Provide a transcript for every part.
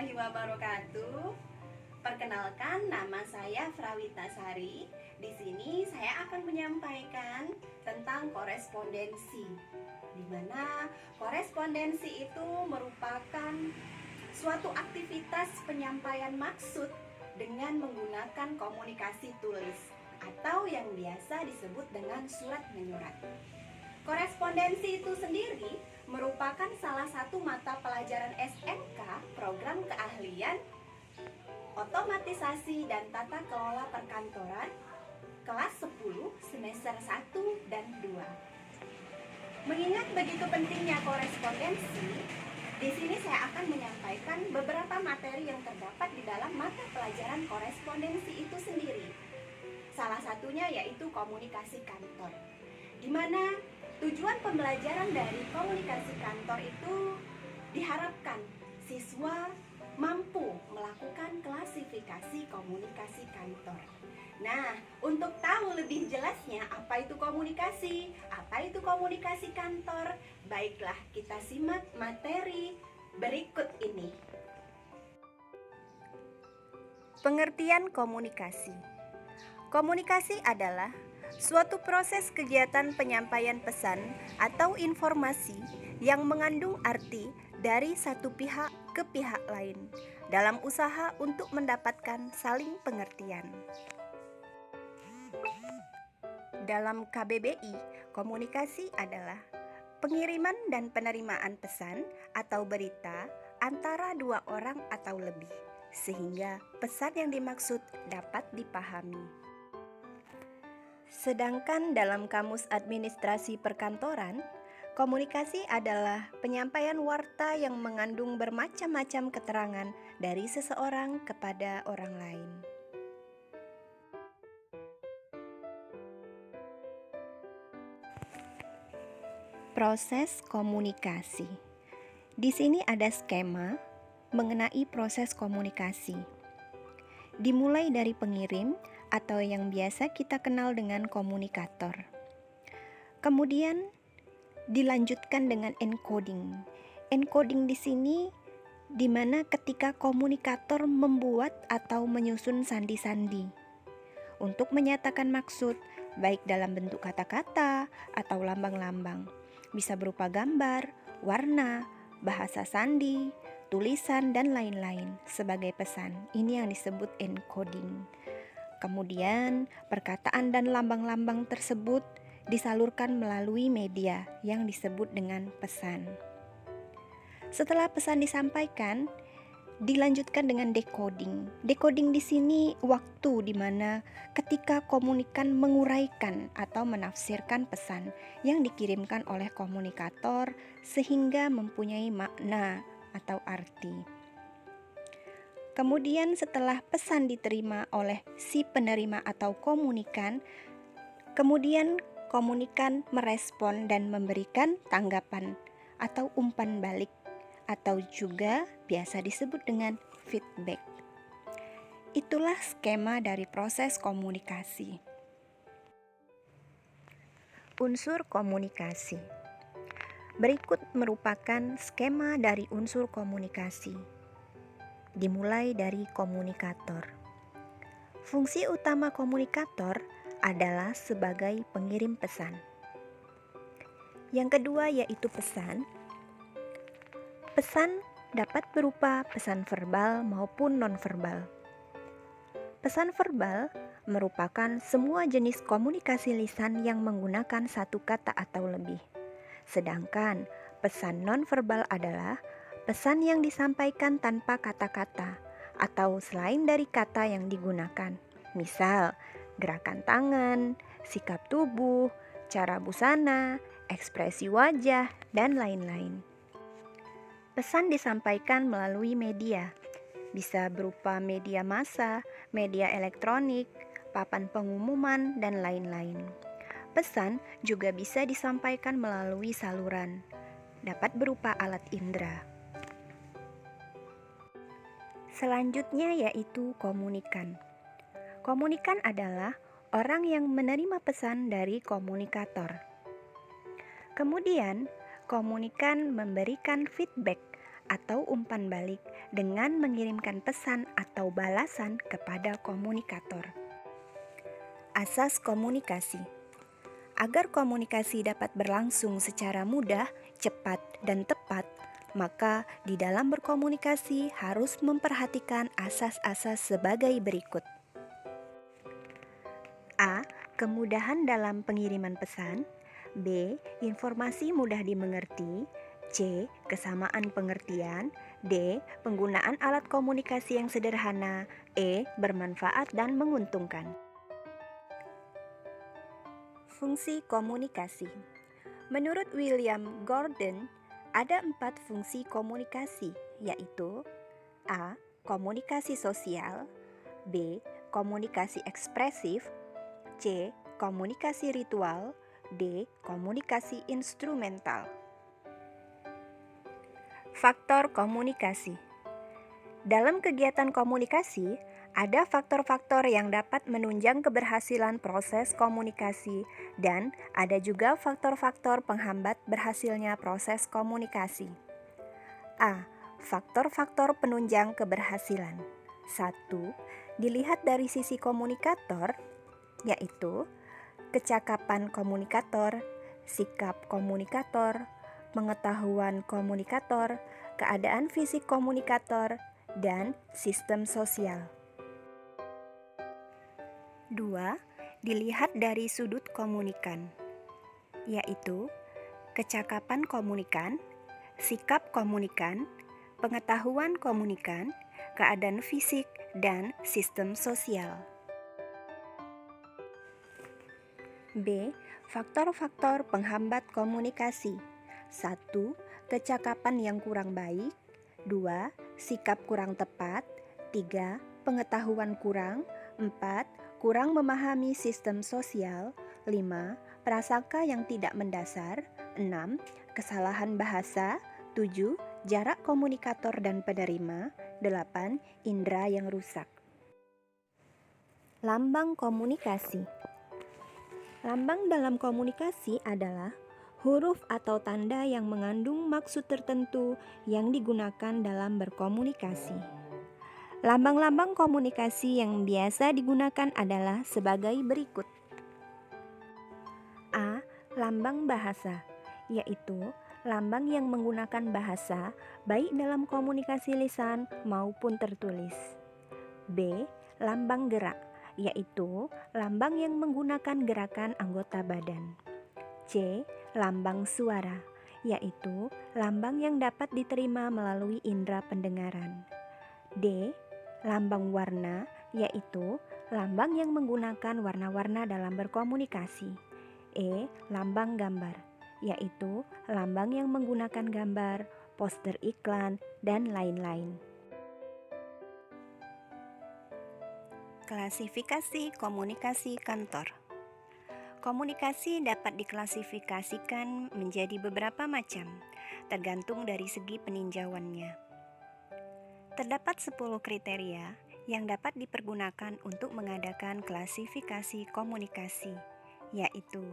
warahmatullahi wabarakatuh. Perkenalkan, nama saya Frawita Sari. Di sini saya akan menyampaikan tentang korespondensi, di mana korespondensi itu merupakan suatu aktivitas penyampaian maksud dengan menggunakan komunikasi tulis atau yang biasa disebut dengan surat menyurat. Korespondensi itu sendiri merupakan salah satu mata pelajaran SMK program keahlian otomatisasi dan tata kelola perkantoran kelas 10 semester 1 dan 2. Mengingat begitu pentingnya korespondensi, di sini saya akan menyampaikan beberapa materi yang terdapat di dalam mata pelajaran korespondensi itu sendiri. Salah satunya yaitu komunikasi kantor, di mana tujuan pembelajaran dari komunikasi kantor itu diharapkan siswa mampu melakukan klasifikasi komunikasi kantor. Nah, untuk tahu lebih jelasnya apa itu komunikasi kantor, baiklah kita simak materi berikut ini. Pengertian komunikasi. Komunikasi adalah suatu proses kegiatan penyampaian pesan atau informasi yang mengandung arti dari satu pihak ke pihak lain dalam usaha untuk mendapatkan saling pengertian. Dalam KBBI, komunikasi adalah pengiriman dan penerimaan pesan atau berita antara dua orang atau lebih, sehingga pesan yang dimaksud dapat dipahami. Sedangkan dalam Kamus Administrasi Perkantoran, komunikasi adalah penyampaian warta yang mengandung bermacam-macam keterangan dari seseorang kepada orang lain. Proses komunikasi. Di sini ada skema mengenai proses komunikasi. Dimulai dari pengirim atau yang biasa kita kenal dengan komunikator. Kemudian dilanjutkan dengan encoding. Encoding di sini di mana ketika komunikator membuat atau menyusun sandi-sandi untuk menyatakan maksud, baik dalam bentuk kata-kata atau lambang-lambang. Bisa berupa gambar, warna, bahasa sandi, tulisan, dan lain-lain sebagai pesan. Ini yang disebut encoding. Kemudian, perkataan dan lambang-lambang tersebut disalurkan melalui media yang disebut dengan pesan. Setelah pesan disampaikan, dilanjutkan dengan decoding. Decoding di sini waktu di mana ketika komunikan menguraikan atau menafsirkan pesan yang dikirimkan oleh komunikator sehingga mempunyai makna atau arti. Kemudian setelah pesan diterima oleh si penerima atau komunikan, kemudian komunikan merespon dan memberikan tanggapan atau umpan balik atau juga biasa disebut dengan feedback. Itulah skema dari proses komunikasi. Unsur komunikasi. Berikut merupakan skema dari unsur komunikasi. Dimulai dari komunikator. Fungsi utama komunikator adalah sebagai pengirim pesan. Yang kedua yaitu pesan. Pesan dapat berupa pesan verbal maupun non-verbal. Pesan verbal merupakan semua jenis komunikasi lisan yang menggunakan satu kata atau lebih. Sedangkan pesan non-verbal adalah pesan yang disampaikan tanpa kata-kata atau selain dari kata yang digunakan. Misal, gerakan tangan, sikap tubuh, cara busana, ekspresi wajah, dan lain-lain. Pesan disampaikan melalui media. Bisa berupa media massa, media elektronik, papan pengumuman, dan lain-lain. Pesan juga bisa disampaikan melalui saluran. Dapat berupa alat indera. Selanjutnya yaitu komunikan. Komunikan adalah orang yang menerima pesan dari komunikator. Kemudian, komunikan memberikan feedback atau umpan balik dengan mengirimkan pesan atau balasan kepada komunikator. Asas komunikasi. Agar komunikasi dapat berlangsung secara mudah, cepat, dan tepat, maka di dalam berkomunikasi harus memperhatikan asas-asas sebagai berikut. A. Kemudahan dalam pengiriman pesan. B. Informasi mudah dimengerti. C. Kesamaan pengertian. D. Penggunaan alat komunikasi yang sederhana. E. Bermanfaat dan menguntungkan. Fungsi komunikasi. Menurut William Gordon, ada 4 fungsi komunikasi, yaitu A. Komunikasi sosial. B. Komunikasi ekspresif. C. Komunikasi ritual. D. Komunikasi instrumental. Faktor komunikasi. Dalam kegiatan komunikasi, ada faktor-faktor yang dapat menunjang keberhasilan proses komunikasi dan ada juga faktor-faktor penghambat berhasilnya proses komunikasi. A. Faktor-faktor penunjang keberhasilan. 1. Dilihat dari sisi komunikator, yaitu kecakapan komunikator, sikap komunikator, pengetahuan komunikator, keadaan fisik komunikator, dan sistem sosial. 2. Dilihat dari sudut komunikan, yaitu kecakapan komunikan, sikap komunikan, pengetahuan komunikan, keadaan fisik, dan sistem sosial. B. Faktor-faktor penghambat komunikasi. 1. Kecakapan yang kurang baik. 2. Sikap kurang tepat. 3. Pengetahuan kurang. 4. Kurang memahami sistem sosial. 5. Prasangka yang tidak mendasar. 6. Kesalahan bahasa. 7. Jarak komunikator dan penerima. 8. Indera yang rusak. Lambang komunikasi. Lambang dalam komunikasi adalah huruf atau tanda yang mengandung maksud tertentu yang digunakan dalam berkomunikasi. Lambang-lambang komunikasi yang biasa digunakan adalah sebagai berikut. A. Lambang bahasa, yaitu lambang yang menggunakan bahasa baik dalam komunikasi lisan maupun tertulis. B. Lambang gerak, yaitu lambang yang menggunakan gerakan anggota badan. C. Lambang suara, yaitu lambang yang dapat diterima melalui indera pendengaran. D. Lambang warna, yaitu lambang yang menggunakan warna-warna dalam berkomunikasi. E. Lambang gambar, yaitu lambang yang menggunakan gambar, poster iklan, dan lain-lain. Klasifikasi komunikasi kantor. Komunikasi dapat diklasifikasikan menjadi beberapa macam, tergantung dari segi peninjauannya. Terdapat 10 kriteria yang dapat dipergunakan untuk mengadakan klasifikasi komunikasi, yaitu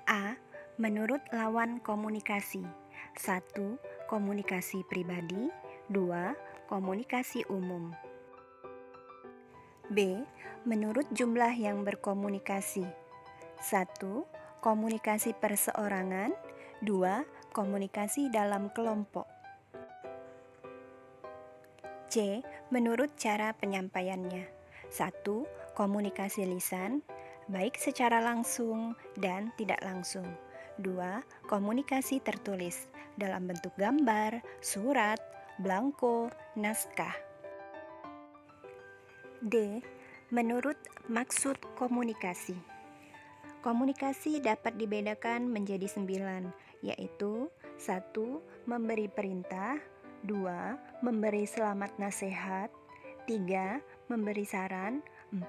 A. Menurut lawan komunikasi. 1. Komunikasi pribadi. 2. Komunikasi umum. B. Menurut jumlah yang berkomunikasi. 1. Komunikasi perseorangan. 2. Komunikasi dalam kelompok. C. Menurut cara penyampaiannya. 1. Komunikasi lisan, baik secara langsung dan tidak langsung. 2. Komunikasi tertulis dalam bentuk gambar, surat, belangko, naskah. D. Menurut maksud komunikasi. Komunikasi dapat dibedakan menjadi 9, yaitu 1. Memberi perintah. 2. Memberi selamat nasihat. 3. Memberi saran. 4.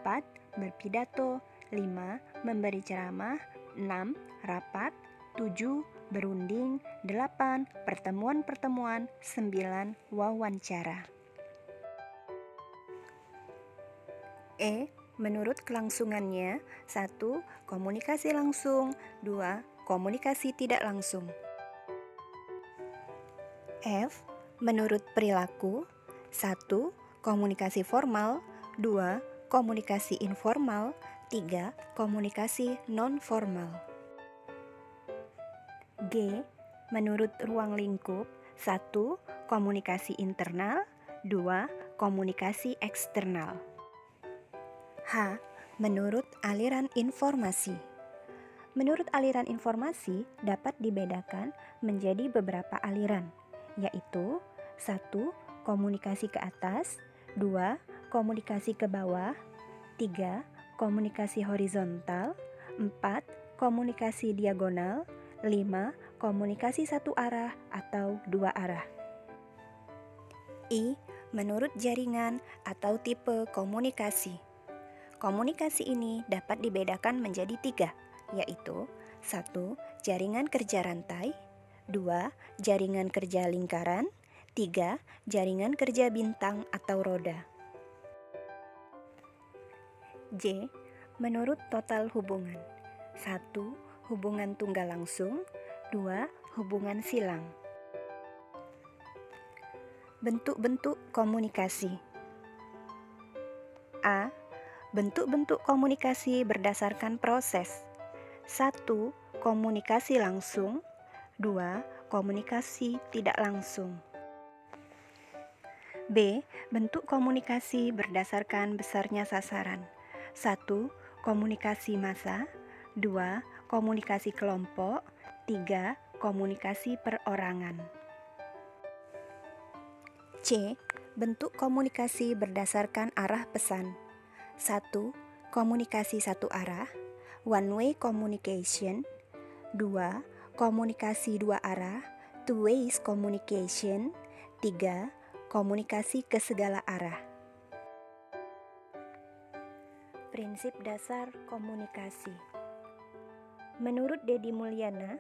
Berpidato. 5. Memberi ceramah. 6. Rapat. 7. Berunding. 8. Pertemuan-pertemuan. 9. Wawancara. E. Menurut kelangsungannya. 1. Komunikasi langsung. 2. Komunikasi tidak langsung. F. Menurut perilaku. 1. Komunikasi formal. 2. Komunikasi informal. 3. Komunikasi non-formal. G. Menurut ruang lingkup. 1. Komunikasi internal. 2. Komunikasi eksternal. H. Menurut aliran informasi. Menurut aliran informasi dapat dibedakan menjadi beberapa aliran, yaitu 1. Komunikasi ke atas. 2. Komunikasi ke bawah. 3. Komunikasi horizontal. 4. Komunikasi diagonal. 5. Komunikasi satu arah atau dua arah. I. Menurut jaringan atau tipe komunikasi. Komunikasi ini dapat dibedakan menjadi 3, yaitu 1. Jaringan kerja rantai. 2. Jaringan kerja lingkaran. 3. Jaringan kerja bintang atau roda. J. Menurut total hubungan. 1. Hubungan tunggal langsung. 2. Hubungan silang. Bentuk-bentuk komunikasi. A. Bentuk-bentuk komunikasi berdasarkan proses. 1. Komunikasi langsung. 2. Komunikasi tidak langsung. B. Bentuk komunikasi berdasarkan besarnya sasaran. 1. Komunikasi massa. 2. Komunikasi kelompok. 3. Komunikasi perorangan. C. Bentuk komunikasi berdasarkan arah pesan. 1. Komunikasi satu arah, one way communication. 2. Komunikasi dua arah, two ways communication. 3. Komunikasi ke segala arah. Prinsip dasar komunikasi. Menurut Deddy Mulyana,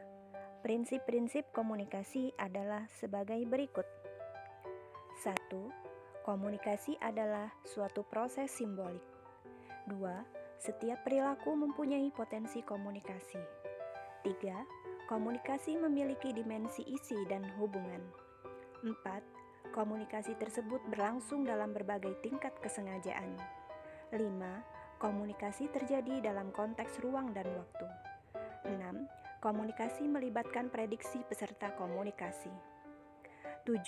prinsip-prinsip komunikasi adalah sebagai berikut. 1. Komunikasi adalah suatu proses simbolik. 2. Setiap perilaku mempunyai potensi komunikasi. 3. Komunikasi memiliki dimensi isi dan hubungan. 4. Komunikasi tersebut berlangsung dalam berbagai tingkat kesengajaan. 5. Komunikasi terjadi dalam konteks ruang dan waktu. 6. Komunikasi melibatkan prediksi peserta komunikasi. 7.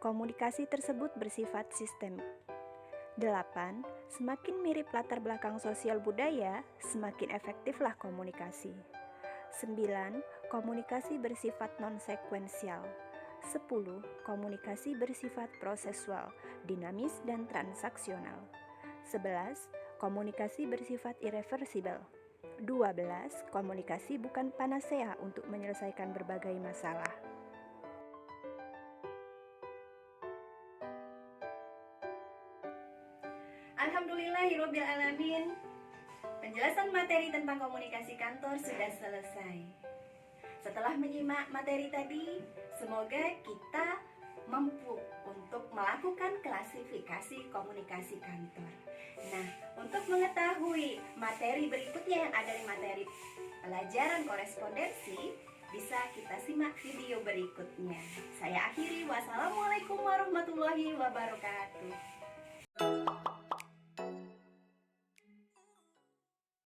Komunikasi tersebut bersifat sistemik. 8. Semakin mirip latar belakang sosial budaya, semakin efektiflah komunikasi. 9. Komunikasi bersifat non-sekuensial. 10. Komunikasi bersifat prosesual, dinamis dan transaksional. 11. Komunikasi bersifat irreversibel. 12. Komunikasi bukan panacea untuk menyelesaikan berbagai masalah. Alhamdulillahirabbil alamin. Penjelasan materi tentang komunikasi kantor sudah selesai. Setelah menyimak materi tadi, semoga kita mampu untuk melakukan klasifikasi komunikasi kantor. Nah, untuk mengetahui materi berikutnya yang ada di materi pelajaran korespondensi, bisa kita simak video berikutnya. Saya akhiri, wassalamualaikum warahmatullahi wabarakatuh.